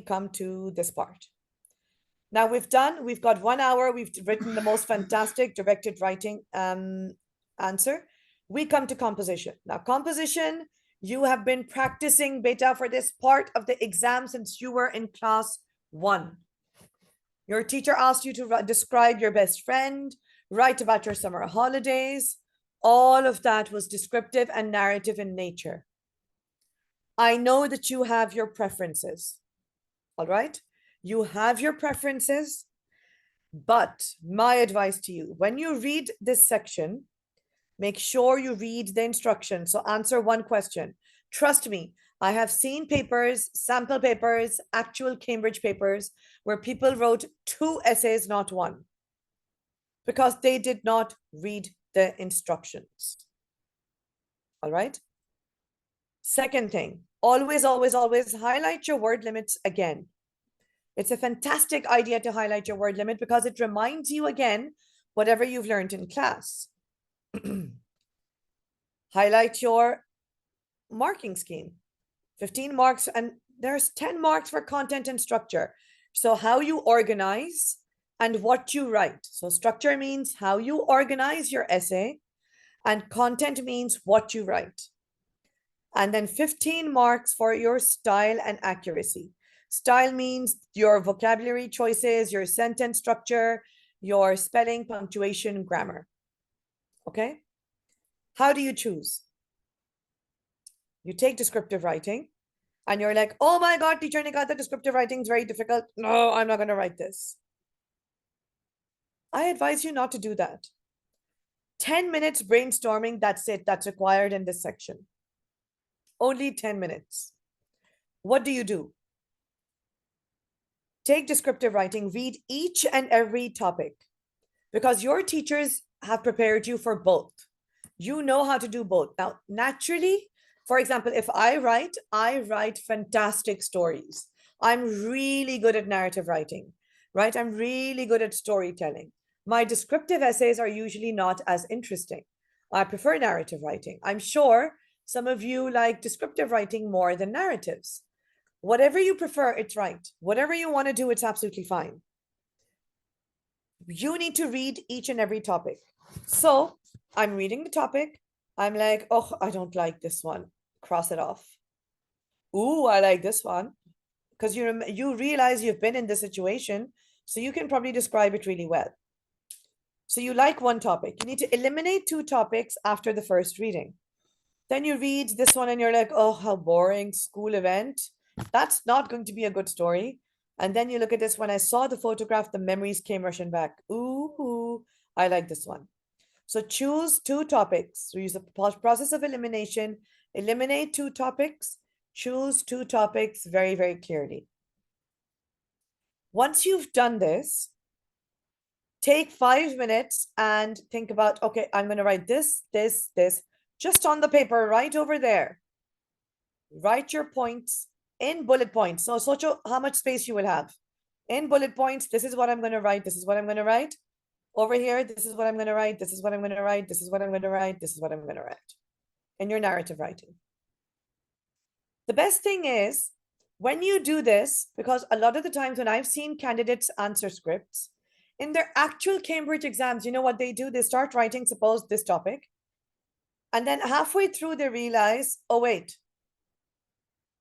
come to this part. Now we've got 1 hour, we've written the most fantastic directed writing answer. We come to composition. Now, composition, you have been practicing beta for this part of the exam since you were in class 1. Your teacher asked you to describe your best friend, write about your summer holidays. All of that was descriptive and narrative in nature. I know that you have your preferences. All right? You have your preferences, but my advice to you, when you read this section, make sure you read the instructions. So answer one question. Trust me, I have seen papers, sample papers, actual Cambridge papers, where people wrote 2 essays, not 1, because they did not read the instructions. All right? Second thing, always, always, always highlight your word limits again. It's a fantastic idea to highlight your word limit because it reminds you again whatever you've learned in class. Highlight your marking scheme. 15 marks, and there's 10 marks for content and structure. So how you organize and what you write. So structure means how you organize your essay, and content means what you write. And then 15 marks for your style and accuracy. Style means your vocabulary choices, your sentence structure, your spelling, punctuation, grammar. Okay? How do you choose? You take descriptive writing and you're like, oh my God, teacher Nikata, descriptive writing is very difficult. No, I'm not going to write this. I advise you not to do that. 10 minutes brainstorming, that's it. That's required in this section. Only 10 minutes. What do? Take descriptive writing, read each and every topic because your teachers have prepared you for both. You know how to do both. Now, naturally, for example, if I write fantastic stories. I'm really good at narrative writing, right? I'm really good at storytelling. My descriptive essays are usually not as interesting. I prefer narrative writing. I'm sure some of you like descriptive writing more than narratives. Whatever you prefer, it's right. Whatever you want to do, it's absolutely fine. You need to read each and every topic. So I'm reading the topic. I'm like, oh, I don't like this one. Cross it off. Ooh, I like this one. Because you realize you've been in this situation, so you can probably describe it really well. So you like one topic. You need to eliminate 2 topics after the first reading. Then you read this one and you're like, oh, how boring, school event. That's not going to be a good story. And then you look at this. When I saw the photograph, the memories came rushing back. Ooh, I like this one. So choose 2 topics. So use the process of elimination. Eliminate 2 topics. Choose 2 topics very, very clearly. Once you've done this, take 5 minutes and think about, okay, I'm going to write this, just on the paper right over there. Write your points in bullet points. So, Socho, how much space you will have. In bullet points, this is what I'm going to write. This is what I'm going to write. Over here, this is what I'm going to write. This is what I'm going to write. This is what I'm going to write. This is what I'm going to write. In your narrative writing. The best thing is when you do this, because a lot of the times when I've seen candidates answer scripts, in their actual Cambridge exams, you know what they do? They start writing, suppose, this topic. And then halfway through, they realize, oh, wait,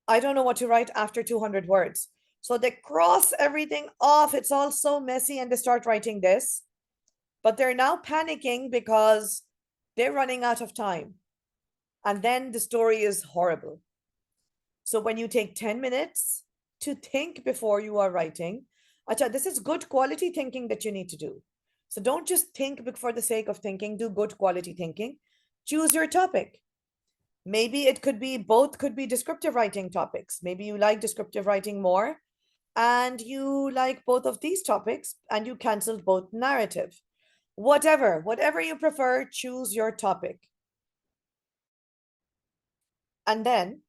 I don't know what to write after 200 words. So they cross everything off. It's all so messy and they start writing this. But they're now panicking because they're running out of time. And then the story is horrible. So when you take 10 minutes to think before you are writing, Acha, this is good quality thinking that you need to do. So don't just think for the sake of thinking, do good quality thinking. Choose your topic. Maybe it could be both, could be descriptive writing topics. Maybe you like descriptive writing more and you like both of these topics and you canceled both narrative. Whatever you prefer, choose your topic. And then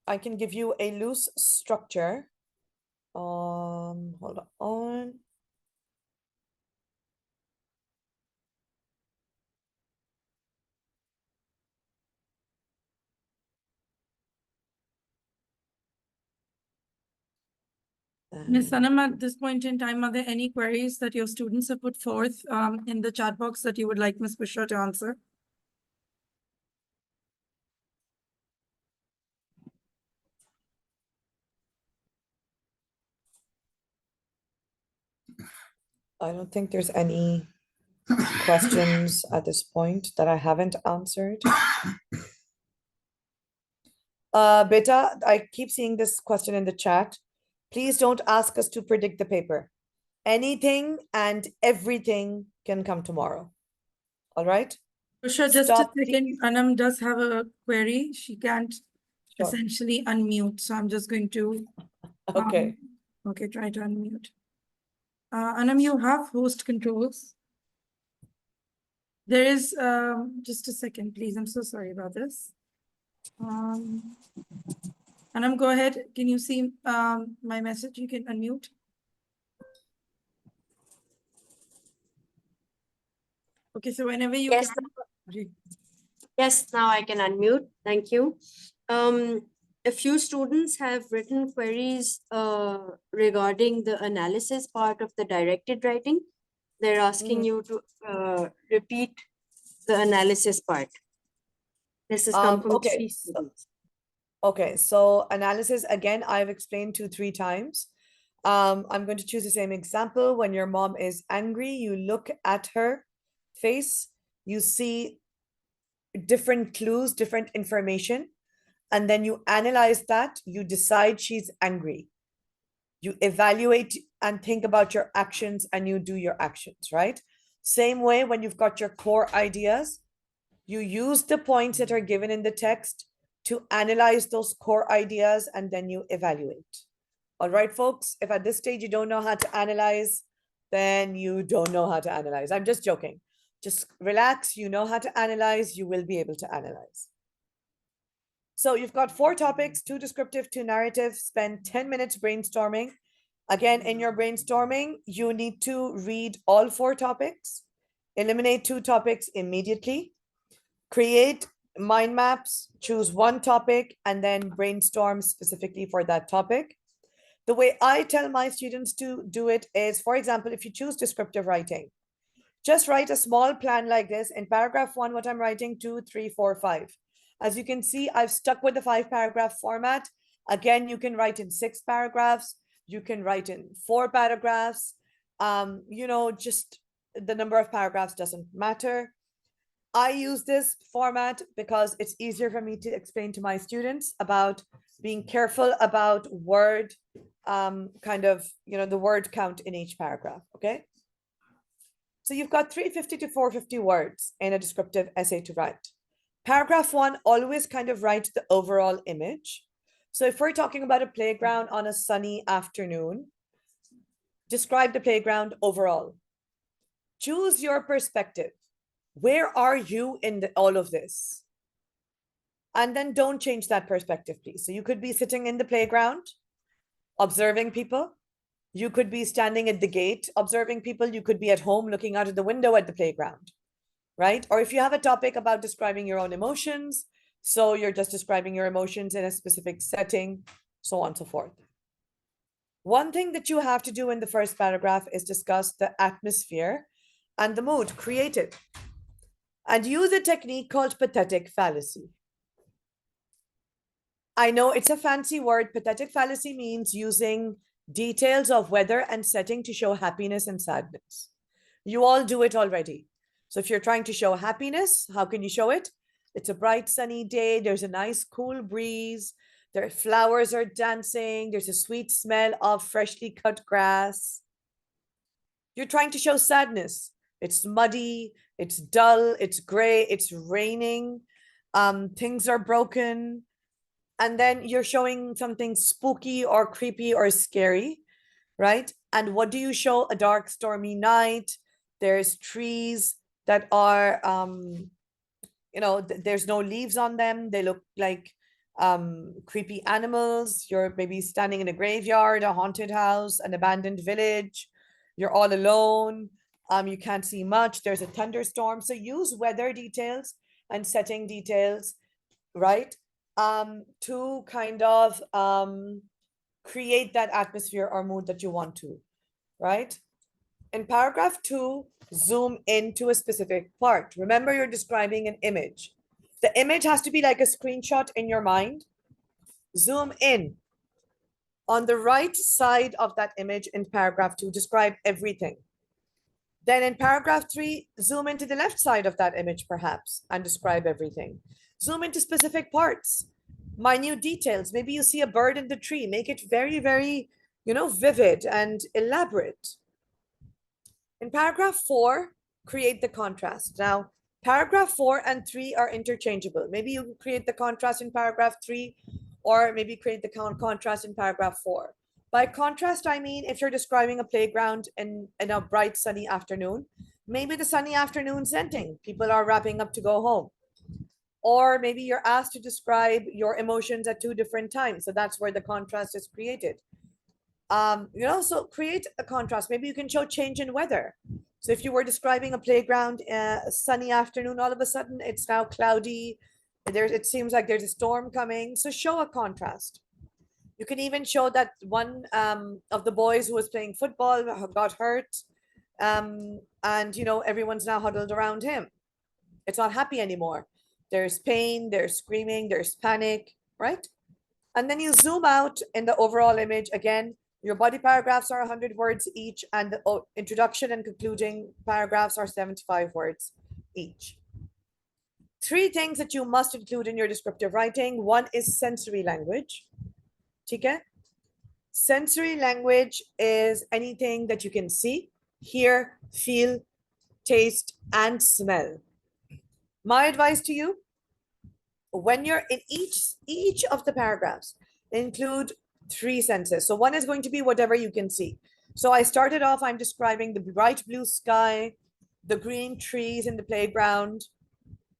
I can give you a loose structure. Hold on. Ms. Sanam, at this point in time, are there any queries that your students have put forth in the chat box that you would like Ms. Bushra to answer? I don't think there's any questions at this point that I haven't answered. Beta, I keep seeing this question in the chat. Please don't ask us to predict the paper. Anything and everything can come tomorrow. All right? Bushra, just a Stop second. teasing. Anam does have a query. She can't Sure. essentially unmute. So I'm just going to. Okay. Okay, try to unmute. Anam, you have host controls. There is, just a second, please. I'm so sorry about this. Anam, go ahead. Can you see my message? You can unmute. Okay, so whenever you Yes, can. yes, now I can unmute. Thank you. A few students have written queries regarding the analysis part of the directed writing. They're asking you to repeat the analysis part. This has come from Okay. three students. Okay, so analysis, again, I've explained 2-3 times. I'm going to choose the same example. When your mom is angry, you look at her face, you see different clues, different information, and then you analyze that. You decide she's angry. You evaluate and think about your actions, and you do your actions, right? Same way when you've got your core ideas, you use the points that are given in the text to analyze those core ideas, and then you evaluate. All right, folks, if at this stage you don't know how to analyze, then you don't know how to analyze. I'm just joking. Just relax. You know how to analyze. You will be able to analyze. So you've got 4 topics, 2 descriptive, 2 narrative. Spend 10 minutes brainstorming. Again, in your brainstorming, you need to read all 4 topics, eliminate 2 topics immediately, create mind maps, choose one topic, and then brainstorm specifically for that topic. The way I tell my students to do it is, for example, if you choose descriptive writing, just write a small plan like this. In paragraph 1, what I'm writing, 2, 3, 4, 5. As you can see, I've stuck with the 5-paragraph format. Again, you can write in 6 paragraphs. You can write in 4 paragraphs. Just the number of paragraphs doesn't matter. I use this format because it's easier for me to explain to my students about being careful about word, the word count in each paragraph, okay? So you've got 350 to 450 words in a descriptive essay to write. Paragraph 1 always kind of writes the overall image. So if we're talking about a playground on a sunny afternoon, describe the playground overall. Choose your perspective. Where are you in all of this? And then don't change that perspective, please. So you could be sitting in the playground, observing people. You could be standing at the gate, observing people. You could be at home looking out of the window at the playground, right? Or if you have a topic about describing your own emotions, so you're just describing your emotions in a specific setting, so on and so forth. One thing that you have to do in the first paragraph is discuss the atmosphere and the mood, create it. And use a technique called pathetic fallacy. I know it's a fancy word. Pathetic fallacy means using details of weather and setting to show happiness and sadness. You all do it already. So if you're trying to show happiness, how can you show it? It's a bright sunny day. There's a nice cool breeze. Their flowers are dancing. There's a sweet smell of freshly cut grass. You're trying to show sadness. It's muddy, it's dull, it's gray, it's raining, things are broken. And then you're showing something spooky or creepy or scary, right? And what do you show? A dark, stormy night. There's trees that are, there's no leaves on them. They look like creepy animals. You're maybe standing in a graveyard, a haunted house, an abandoned village. You're all alone. You can't see much. There's a thunderstorm. So use weather details and setting details, right? To kind of create that atmosphere or mood that you want to, right? In paragraph 2, zoom into a specific part. Remember, you're describing an image. The image has to be like a screenshot in your mind. Zoom in. On the right side of that image in paragraph 2, describe everything. Then in paragraph 3, zoom into the left side of that image perhaps and describe everything. Zoom into specific parts, minute details. Maybe you see a bird in the tree. Make it very, very, vivid and elaborate. In paragraph 4, create the contrast. Now, paragraph 4 and 3 are interchangeable. Maybe you create the contrast in paragraph 3, or maybe create the contrast in paragraph 4. By contrast, I mean if you're describing a playground in a bright sunny afternoon, maybe the sunny afternoon's ending. People are wrapping up to go home. Or maybe you're asked to describe your emotions at 2 different times. So that's where the contrast is created. So create a contrast. Maybe you can show change in weather. So if you were describing a playground, a sunny afternoon, all of a sudden it's now cloudy. It seems like there's a storm coming. So show a contrast. You can even show that one of the boys who was playing football got hurt. And everyone's now huddled around him. It's not happy anymore. There's pain, there's screaming, there's panic, right? And then you zoom out in the overall image. Again, your body paragraphs are 100 words each, and the introduction and concluding paragraphs are 75 words each. 3 things that you must include in your descriptive writing. One is sensory language. Okay? Sensory language is anything that you can see, hear, feel, taste, and smell. My advice to you, when you're in each of the paragraphs, include 3 senses. So one is going to be whatever you can see. So I started off, I'm describing the bright blue sky, the green trees in the playground.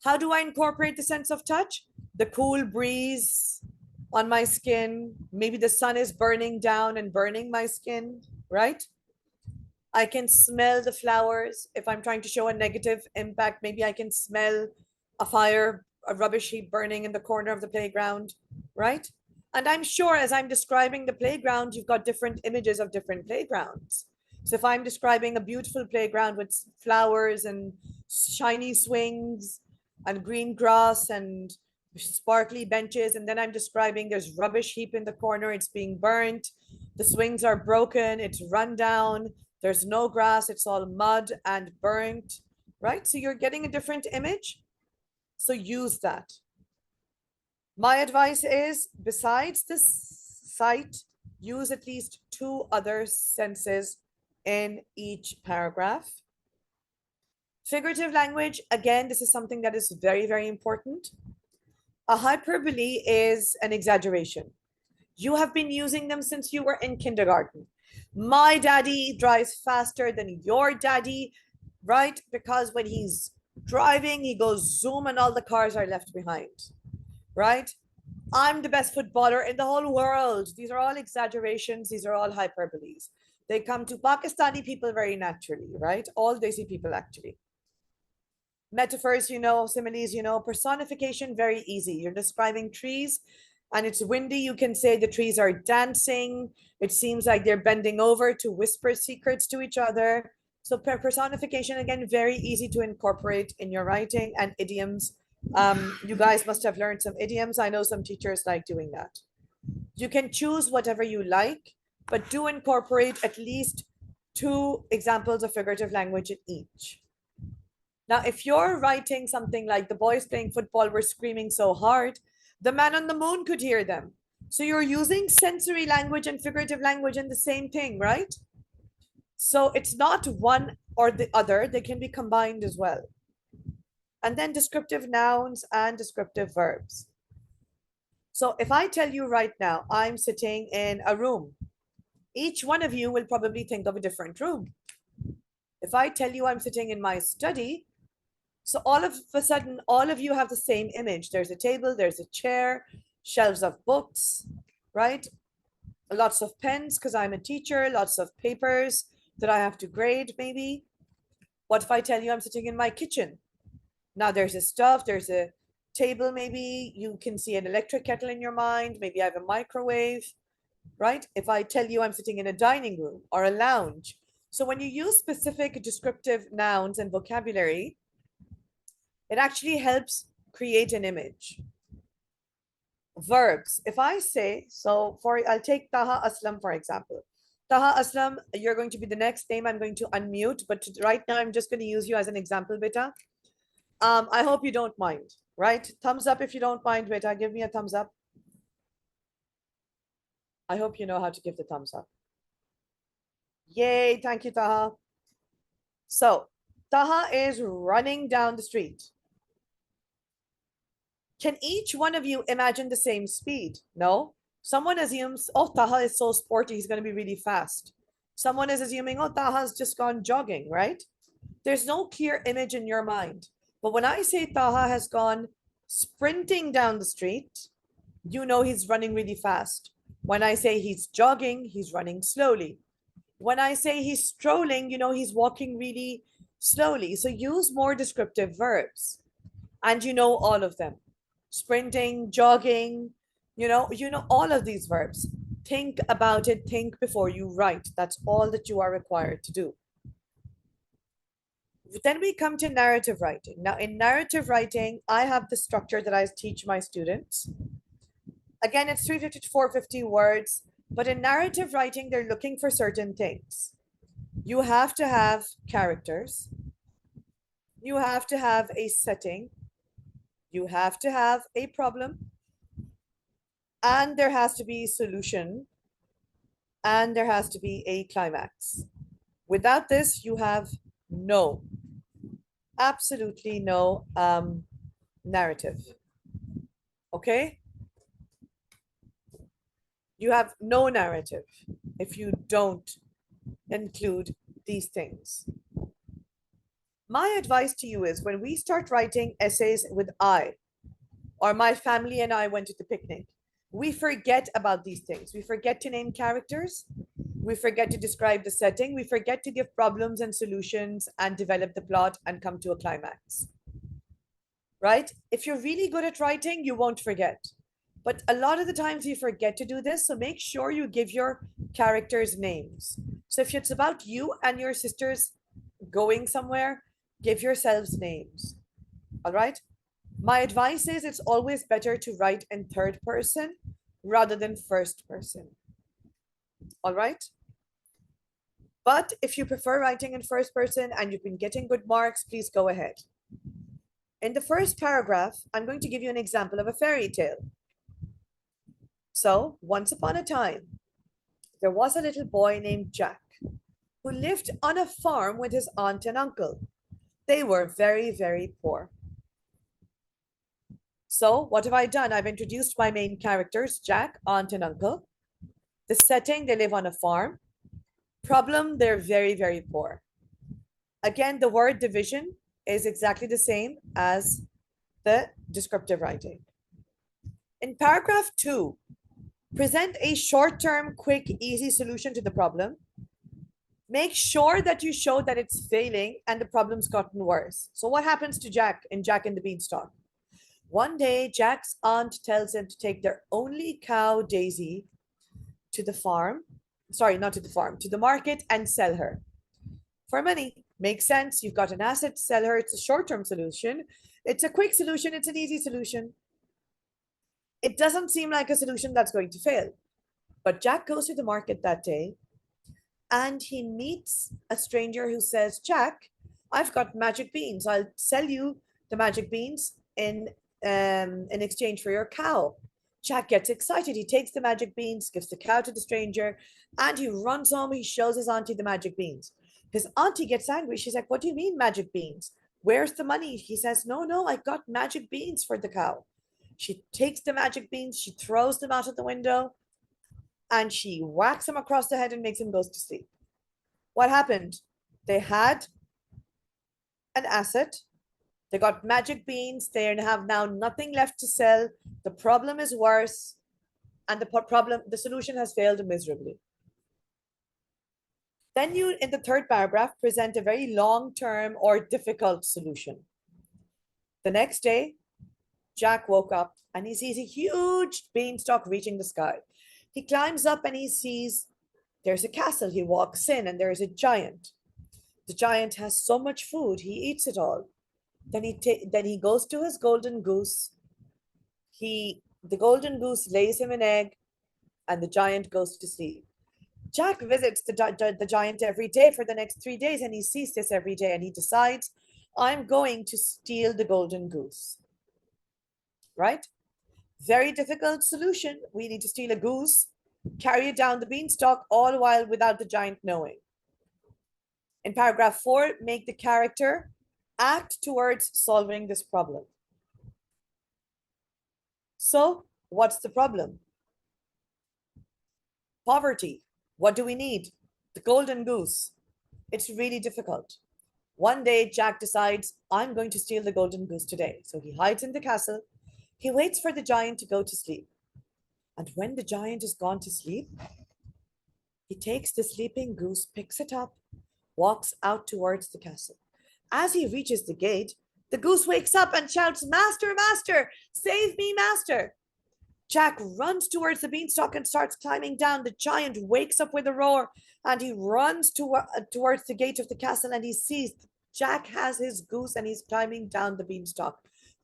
How do I incorporate the sense of touch? The cool breeze on my skin. Maybe the sun is burning down and burning my skin, right? I can smell the flowers. If I'm trying to show a negative impact, maybe I can smell a fire, a rubbish heap burning in the corner of the playground, right? And I'm sure as I'm describing the playground, you've got different images of different playgrounds. So if I'm describing a beautiful playground with flowers and shiny swings and green grass and sparkly benches, and then I'm describing there's rubbish heap in the corner, it's being burnt, the swings are broken, it's run down, there's no grass, it's all mud and burnt, right? So you're getting a different image. So use that. My advice is, besides the sight, use at least 2 other senses in each paragraph. Figurative language, again, this is something that is very, very important. A hyperbole is an exaggeration. You have been using them since you were in kindergarten. My daddy drives faster than your daddy, right? Because when he's driving, he goes zoom and all the cars are left behind, right? I'm the best footballer in the whole world. These are all exaggerations. These are all hyperboles. They come to Pakistani people very naturally, right? All Desi people actually. Metaphors, similes, personification, very easy. You're describing trees and it's windy. You can say the trees are dancing. It seems like they're bending over to whisper secrets to each other. So personification, again, very easy to incorporate in your writing. And idioms. You guys must have learned some idioms. I know some teachers like doing that. You can choose whatever you like, but do incorporate at least 2 examples of figurative language in each. Now, if you're writing something like the boys playing football were screaming so hard, the man on the moon could hear them. So you're using sensory language and figurative language in the same thing, right? So it's not one or the other, they can be combined as well. And then descriptive nouns and descriptive verbs. So if I tell you right now, I'm sitting in a room, each one of you will probably think of a different room. If I tell you I'm sitting in my study, so all of a sudden, all of you have the same image. There's a table, there's a chair, shelves of books, right? Lots of pens because I'm a teacher, lots of papers that I have to grade maybe. What if I tell you I'm sitting in my kitchen? Now there's a stove, there's a table maybe, you can see an electric kettle in your mind, maybe I have a microwave, right? If I tell you I'm sitting in a dining room or a lounge. So when you use specific descriptive nouns and vocabulary, it actually helps create an image. Verbs. If I say, I'll take Taha Aslam, for example. Taha Aslam, you're going to be the next name. I'm going to unmute, but right now I'm just going to use you as an example, beta. I hope you don't mind, right? Thumbs up if you don't mind, beta. Give me a thumbs up. I hope you know how to give the thumbs up. Yay, thank you, Taha. So, Taha is running down the street. Can each one of you imagine the same speed? No? Someone assumes, oh, Taha is so sporty, he's going to be really fast. Someone is assuming, oh, Taha's just gone jogging, right? There's no clear image in your mind. But when I say Taha has gone sprinting down the street, you know he's running really fast. When I say he's jogging, he's running slowly. When I say he's strolling, you know he's walking really slowly. So use more descriptive verbs. And you know all of them. Sprinting, jogging, you know all of these verbs. Think about it, think before you write. That's all that you are required to do. Then we come to narrative writing. Now, in narrative writing, I have the structure that I teach my students. Again, it's 350 to 450 words, but in narrative writing, they're looking for certain things. You have to have characters. You have to have a setting. You have to have a problem. And there has to be a solution. And there has to be a climax. Without this, you have absolutely no narrative. Okay? You have no narrative if you don't include these things. My advice to you is when we start writing essays with I, or my family and I went to the picnic, we forget about these things. We forget to name characters. We forget to describe the setting. We forget to give problems and solutions and develop the plot and come to a climax. Right? If you're really good at writing, you won't forget. But a lot of the times you forget to do this. So make sure you give your characters names. So if it's about you and your sisters going somewhere, give yourselves names. All right? My advice is it's always better to write in third person rather than first person. All right? But if you prefer writing in first person and you've been getting good marks, please go ahead. In the first paragraph, I'm going to give you an example of a fairy tale. So, once upon a time, there was a little boy named Jack who lived on a farm with his aunt and uncle. They were very, very poor. So, what have I done? I've introduced my main characters, Jack, aunt, and uncle. The setting, they live on a farm. Problem, they're very, very poor. Again, the word division is exactly the same as the descriptive writing. In paragraph 2, present a short-term, quick, easy solution to the problem. Make sure that you show that it's failing and the problem's gotten worse. So what happens to Jack in Jack and the Beanstalk? One day, Jack's aunt tells him to take their only cow, Daisy, to the farm. Sorry, not to the farm, to the market and sell her for money. Makes sense. You've got an asset to sell her. It's a short-term solution. It's a quick solution. It's an easy solution. It doesn't seem like a solution that's going to fail. But Jack goes to the market that day and he meets a stranger who says, Jack, I've got magic beans. I'll sell you the magic beans in exchange for your cow. Jack gets excited. He takes the magic beans, gives the cow to the stranger, and he runs home. He shows his auntie the magic beans. His auntie gets angry. She's like, what do you mean magic beans? Where's the money? He says, no, I got magic beans for the cow. She takes the magic beans, she throws them out of the window, and she whacks him across the head and makes him go to sleep. What happened? They had an asset. They got magic beans. They have now nothing left to sell. The problem is worse. And the solution has failed miserably. Then you, in the third paragraph, present a very long-term or difficult solution. The next day, Jack woke up and he sees a huge beanstalk reaching the sky. He climbs up and he sees there's a castle. He walks in and there's a giant. The giant has so much food, he eats it all. Then he goes to his golden goose. The golden goose lays him an egg, and the giant goes to sleep. Jack visits the giant every day for the next 3 days, and he sees this every day, and he decides, I'm going to steal the golden goose. Right? Very difficult solution. We need to steal a goose, carry it down the beanstalk, all while without the giant knowing. In paragraph 4, make the character act towards solving this problem. So, what's the problem? Poverty. What do we need? The golden goose. It's really difficult. One day, Jack decides, I'm going to steal the golden goose today. So he hides in the castle. He waits for the giant to go to sleep. And when the giant has gone to sleep, he takes the sleeping goose, picks it up, walks out towards the castle. As he reaches the gate, the goose wakes up and shouts, Master, master, save me, master. Jack runs towards the beanstalk and starts climbing down. The giant wakes up with a roar and he runs towards the gate of the castle, and he sees Jack has his goose and he's climbing down the beanstalk.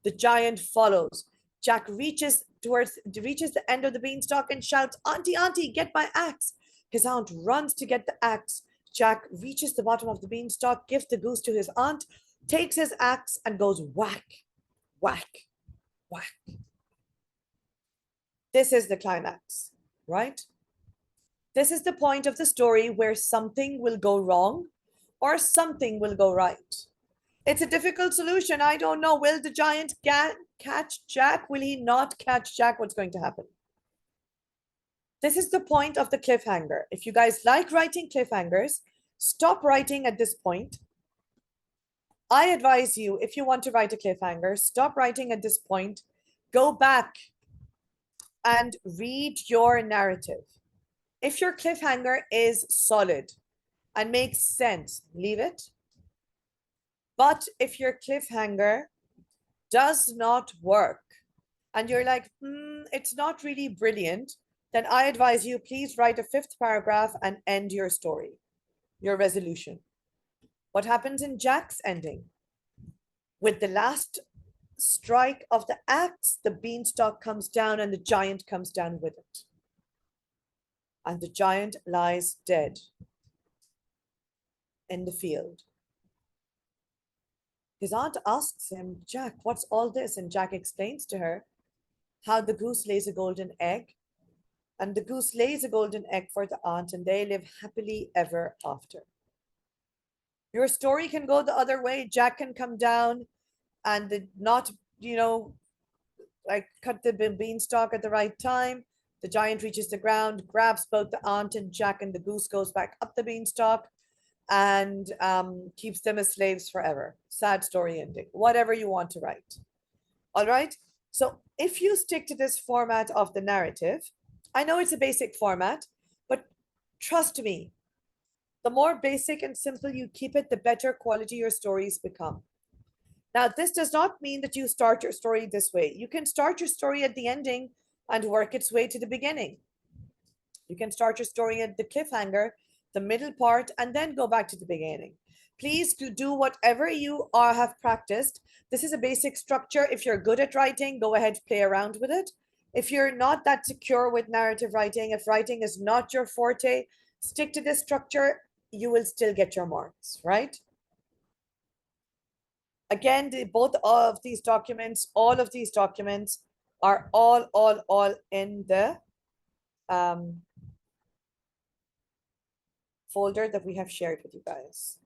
The giant follows. Jack reaches the end of the beanstalk and shouts, Auntie, auntie, get my axe. His aunt runs to get the axe. Jack reaches the bottom of the beanstalk, gives the goose to his aunt, takes his axe and goes whack, whack, whack. This is the climax, right? This is the point of the story where something will go wrong or something will go right. It's a difficult solution. I don't know. Will the giant catch Jack? Will he not catch Jack? What's going to happen? This is the point of the cliffhanger. If you guys like writing cliffhangers, stop writing at this point. I advise you, if you want to write a cliffhanger, stop writing at this point. Go back and read your narrative. If your cliffhanger is solid and makes sense, leave it. But if your cliffhanger does not work and you're like, it's not really brilliant, then I advise you, please write a 5th paragraph and end your story, your resolution. What happens in Jack's ending? With the last strike of the axe, the beanstalk comes down and the giant comes down with it. And the giant lies dead in the field. His aunt asks him, Jack, what's all this? And Jack explains to her how the goose lays a golden egg. And the goose lays a golden egg for the aunt, and they live happily ever after. Your story can go the other way. Jack can come down and not, like cut the beanstalk at the right time. The giant reaches the ground, grabs both the aunt and Jack, and the goose goes back up the beanstalk and keeps them as slaves forever. Sad story ending. Whatever you want to write. All right. So if you stick to this format of the narrative, I know it's a basic format, but trust me, the more basic and simple you keep it, the better quality your stories become. Now, this does not mean that you start your story this way. You can start your story at the ending and work its way to the beginning. You can start your story at the cliffhanger, the middle part, and then go back to the beginning. Please do whatever you have practiced. This is a basic structure. If you're good at writing, go ahead, play around with it. If you're not that secure with narrative writing, if writing is not your forte, stick to this structure. You will still get your marks, right? Again, both of these documents, all of these documents are all in the folder that we have shared with you guys.